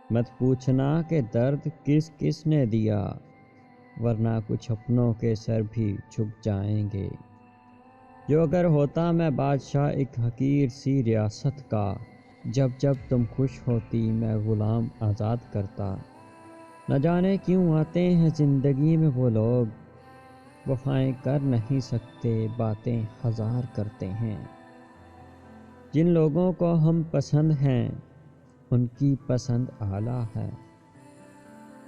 مت پوچھنا کہ درد کس کس نے دیا، ورنہ کچھ اپنوں کے سر بھی جھک جائیں گے۔ جو اگر ہوتا میں بادشاہ ایک حقیر سی ریاست کا، جب جب تم خوش ہوتی میں غلام آزاد کرتا۔ نہ جانے کیوں آتے ہیں زندگی میں وہ لوگ، وفائیں کر نہیں سکتے باتیں ہزار کرتے ہیں۔ جن لوگوں کو ہم پسند ہیں ان کی پسند اعلیٰ ہے۔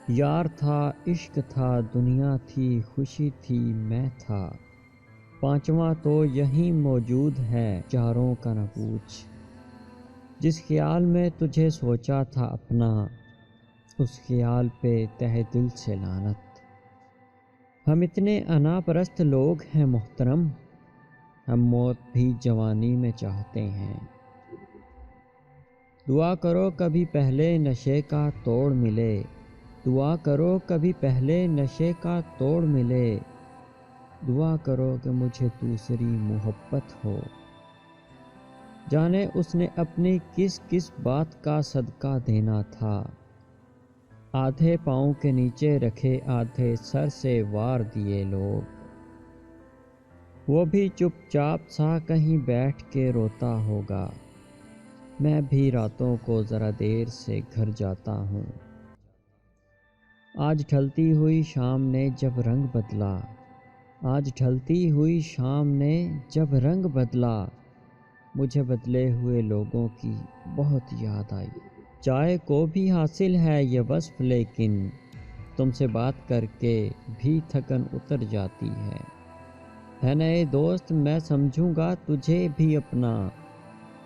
یار تھا، عشق تھا، دنیا تھی، خوشی تھی، میں تھا، پانچواں تو یہیں موجود ہے، چاروں کا نہ پوچھ۔ جس خیال میں تجھے سوچا تھا اپنا، اس خیال پہ تہہ دل سے لعنت۔ ہم اتنے انا پرست لوگ ہیں محترم، ہم موت بھی جوانی میں چاہتے ہیں۔ دعا کرو کبھی پہلے نشے کا توڑ ملے، دعا کرو کبھی پہلے نشے کا توڑ ملے، دعا کرو کہ مجھے دوسری محبت ہو۔ جانے اس نے اپنی کس کس بات کا صدقہ دینا تھا، آدھے پاؤں کے نیچے رکھے آدھے سر سے وار دیے لوگ۔ وہ بھی چپ چاپ سا کہیں بیٹھ کے روتا ہوگا، میں بھی راتوں کو ذرا دیر سے گھر جاتا ہوں۔ آج ڈھلتی ہوئی شام نے جب رنگ بدلا، آج ڈھلتی ہوئی شام نے جب رنگ بدلا، مجھے بدلے ہوئے لوگوں کی بہت یاد آئی۔ چائے کو بھی حاصل ہے یہ وصف لیکن تم سے بات کر کے بھی تھکن اتر جاتی ہے نئے دوست میں سمجھوں گا تجھے بھی اپنا،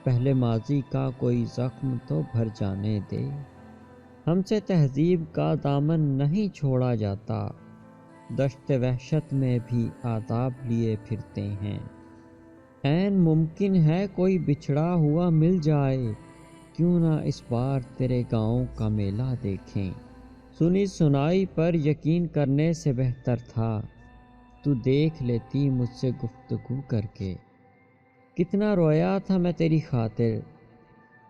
پہلے ماضی کا کوئی زخم تو بھر جانے دے۔ ہم سے تہذیب کا دامن نہیں چھوڑا جاتا، دشت وحشت میں بھی آداب لیے پھرتے ہیں۔ عین ممکن ہے کوئی بچھڑا ہوا مل جائے، کیوں نہ اس بار تیرے گاؤں کا میلہ دیکھیں۔ سنی سنائی پر یقین کرنے سے بہتر تھا تو دیکھ لیتی مجھ سے گفتگو کر کے۔ کتنا رویا تھا میں تیری خاطر،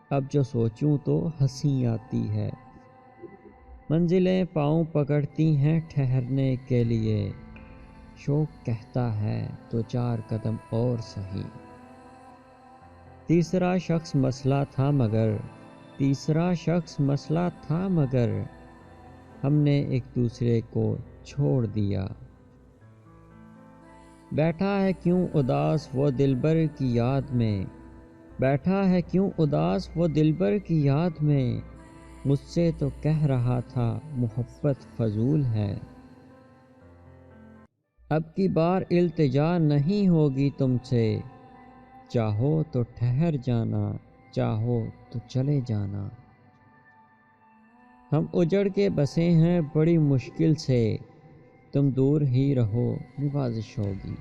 اب جو سوچوں تو ہنسی آتی ہے۔ منزلیں پاؤں پکڑتی ہیں ٹھہرنے کے لیے، شوق کہتا ہے تو چار قدم اور سہی۔ تیسرا شخص مسئلہ تھا مگر، تیسرا شخص مسئلہ تھا مگر، ہم نے ایک دوسرے کو چھوڑ دیا۔ بیٹھا ہے کیوں اداس وہ دلبر کی یاد میں، بیٹھا ہے کیوں اداس وہ دلبر کی یاد میں، مجھ سے تو کہہ رہا تھا محبت فضول ہے۔ اب کی بار التجا نہیں ہوگی تم سے، چاہو تو ٹھہر جانا، چاہو تو چلے جانا۔ ہم اجڑ کے بسے ہیں بڑی مشکل سے، تم دور ہی رہو نوازش ہوگی۔